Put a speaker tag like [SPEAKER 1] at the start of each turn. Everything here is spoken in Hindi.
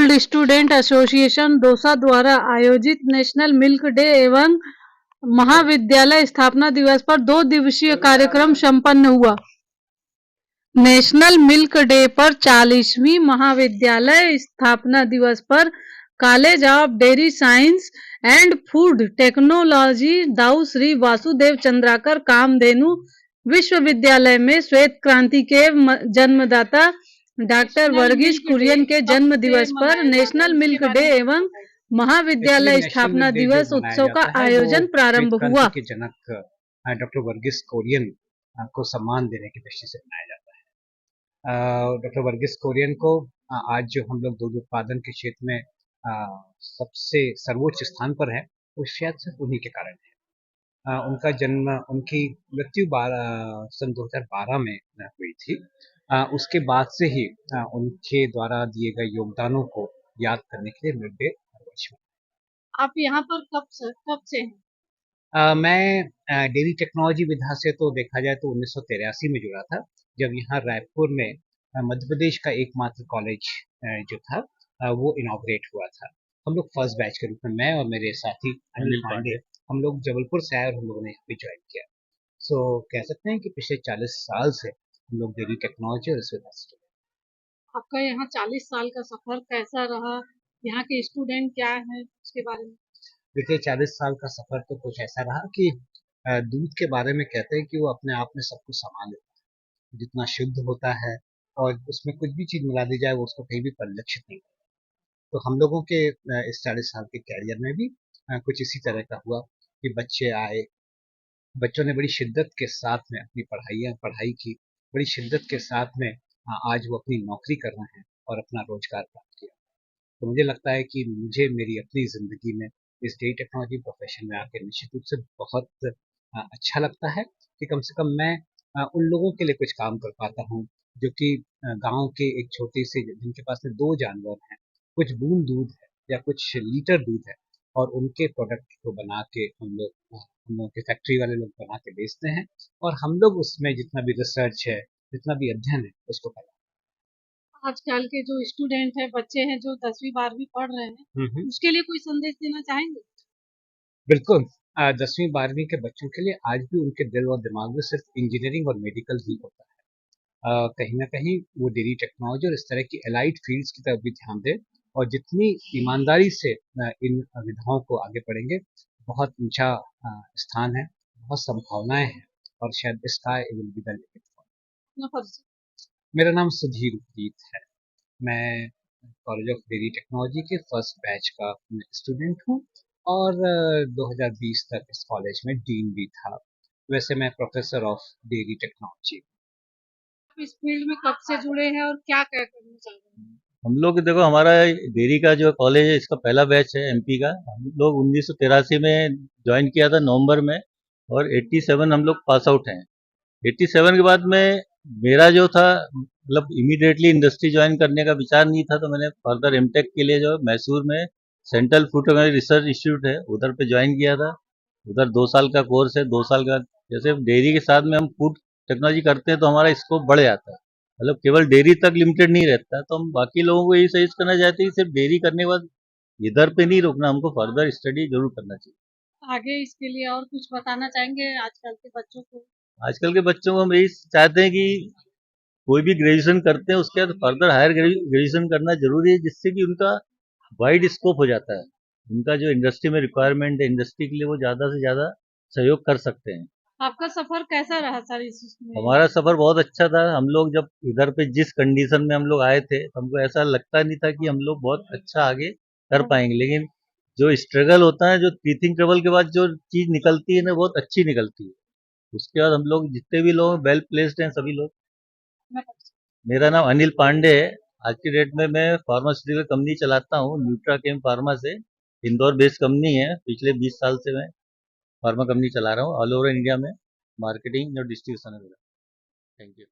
[SPEAKER 1] ओल्ड स्टूडेंट एसोसिएशन दौसा द्वारा आयोजित नेशनल मिल्क डे एवं महाविद्यालय स्थापना दिवस पर 2 दिवसीय कार्यक्रम संपन्न हुआ। नेशनल मिल्क डे पर 40वीं महाविद्यालय स्थापना दिवस पर college of dairy science and food technology Dau Shri Vasudev Chandrakar Kamdhenu विश्वविद्यालय में श्वेत क्रांति के जन्मदाता डॉक्टर वर्गीस कुरियन के जन्म दिवस पर नेशनल मिल्क डे एवं महाविद्यालय स्थापना दिवस उत्सव का आयोजन प्रारंभ हुआ।
[SPEAKER 2] के जनक डॉक्टर वर्गीस कुरियन को सम्मान देने की दृष्टि से मनाया जाता है। डॉक्टर वर्गीस कुरियन को आज जो हम लोग दूध उत्पादन के क्षेत्र में सबसे सर्वोच्च स्थान पर है, वो शायद सिर्फ उन्हीं के कारण है। उनका जन्म, उनकी मृत्यु सन 2012 में हुई थी। उसके बाद से ही उनके द्वारा दिए गए योगदानों को याद करने के लिए मिड डे हर वर्ष में।
[SPEAKER 1] आप यहाँ पर कब से हैं?
[SPEAKER 2] मैं डेयरी टेक्नोलॉजी विधा से तो देखा जाए तो 1983 में जुड़ा था, जब यहाँ रायपुर में मध्य प्रदेश का एकमात्र कॉलेज जो था वो इनॉग्रेट हुआ था। हम लोग फर्स्ट बैच के रूप में, मैं और मेरे साथी अनिल पांडे, हम लोग जबलपुर से आए और हम लोगों ने यहाँ पे ज्वाइन किया। सो कह सकते हैं कि पिछले 40 साल से हम लोग डेयरी टेक्नोलॉजी और इसमें जुड़े।
[SPEAKER 1] आपका यहाँ 40 साल का सफर कैसा रहा? यहाँ के स्टूडेंट क्या हैं, उसके बारे में?
[SPEAKER 2] देखिए, 40 साल का सफर तो कुछ ऐसा रहा कि दूध के बारे में कहते हैं कि वो अपने आप में सब कुछ संभाल लेता है, जितना शुद्ध होता है और उसमें कुछ भी चीज मिला दी जाए वो उसको कहीं भी परिलक्षित नहीं करता। तो हम लोगों के इस 40 साल के कैरियर में भी कुछ इसी तरह का हुआ कि बच्चे आए, बच्चों ने बड़ी शिद्दत के साथ में अपनी पढ़ाई की, बड़ी शिद्दत के साथ में आज वो अपनी नौकरी कर रहे हैं और अपना रोजगार प्राप्त किया। तो मुझे लगता है कि मुझे मेरी अपनी ज़िंदगी में इस डेयरी टेक्नोलॉजी प्रोफेशन में आकर निश्चित रूप से बहुत अच्छा लगता है कि कम से कम मैं उन लोगों के लिए कुछ काम कर पाता हूँ जो कि गांव के एक छोटे से, जिनके पास में 2 जानवर हैं, कुछ बूंद दूध है या कुछ लीटर दूध है, और उनके प्रोडक्ट को बना के हम लोग के फैक्ट्री वाले लोग बना के बेचते हैं, और हम लोग उसमें जितना भी रिसर्च है, जितना भी अध्ययन है, उसको करते हैं।
[SPEAKER 1] आजकल के जो स्टूडेंट हैं, बच्चे हैं जो 10वीं 12वीं पढ़ रहे हैं, उसके लिए कोई संदेश देना चाहेंगे?
[SPEAKER 2] बिल्कुल। 10वीं 12वीं के बच्चों के लिए आज भी उनके दिल और दिमाग में सिर्फ इंजीनियरिंग और मेडिकल ही होता है। कहीं ना कहीं वो डेयरी टेक्नोलॉजी और इस तरह की एलाइड फील्ड्स की तरफ भी ध्यान दें, और जितनी ईमानदारी से इन विधाओं को आगे बढ़ेंगे, बहुत ऊंचा स्थान है, बहुत संभावनाएं हैं, और शायद sky will be the limit. मेरा नाम सुधीर प्रीत है। मैं कॉलेज ऑफ डेयरी टेक्नोलॉजी के फर्स्ट बैच का स्टूडेंट हूँ और 2020 तक इस कॉलेज में डीन भी था। वैसे मैं प्रोफेसर ऑफ डेयरी टेक्नोलॉजी।
[SPEAKER 1] इस फील्ड में कब से जुड़े हैं और क्या क्या करना चाह रहे हैं?
[SPEAKER 3] हम लोग देखो, हमारा डेयरी का जो कॉलेज है, इसका पहला बैच है एमपी का। हम लोग 1983 में ज्वाइन किया था नवंबर में, और 87 हम लोग पास आउट हैं। 87 के बाद में मेरा जो था, मतलब इमीडिएटली इंडस्ट्री ज्वाइन करने का विचार नहीं था, तो मैंने फर्दर एमटेक के लिए जो मैसूर में central food technology research institute है, उधर पे ज्वाइन किया था। उधर 2 साल का कोर्स है। 2 साल का, जैसे डेयरी के साथ में हम फूड टेक्नोलॉजी करते हैं तो हमारा स्कोप बढ़ जाता है, मतलब केवल डेयरी तक लिमिटेड नहीं रहता। तो हम बाकी लोगों को यही सजेस्ट करना चाहते हैं कि सिर्फ डेयरी करने के बाद इधर पे नहीं रुकना, हमको फर्दर स्टडी जरूर करना चाहिए।
[SPEAKER 1] आगे इसके लिए और कुछ बताना चाहेंगे आजकल के बच्चों को?
[SPEAKER 3] आजकल के बच्चों को हम यही चाहते हैं कि कोई भी ग्रेजुएशन करते हैं उसके बाद फर्दर हायर ग्रेजुएशन करना जरूरी है, जिससे कि उनका वाइड स्कोप हो जाता है। उनका जो इंडस्ट्री में रिक्वायरमेंट है, इंडस्ट्री के लिए वो ज़्यादा से ज़्यादा सहयोग कर सकते हैं।
[SPEAKER 1] आपका सफर कैसा रहा सर इसमें?
[SPEAKER 3] हमारा सफर बहुत अच्छा था। हम लोग जब इधर पे जिस कंडीशन में हम लोग आए थे, हमको ऐसा लगता नहीं था कि हम लोग बहुत अच्छा आगे कर पाएंगे, लेकिन जो स्ट्रगल होता है, जो टीथिंग ट्रबल के बाद जो चीज निकलती है ना, बहुत अच्छी निकलती है। उसके बाद हम लोग जितने भी लोग वेल प्लेस्ड हैं, सभी लोग। मेरा नाम अनिल पांडे है। आज की डेट में मैं फार्मास्यूटिकल कंपनी चलाता हूँ, न्यूट्राकेम फार्मा से। इंदौर बेस्ड कंपनी है। पिछले 20 साल से मैं फार्मा कंपनी चला रहा हूँ ऑल ओवर इंडिया में, मार्केटिंग और डिस्ट्रीब्यूशन है मेरा। Thank you.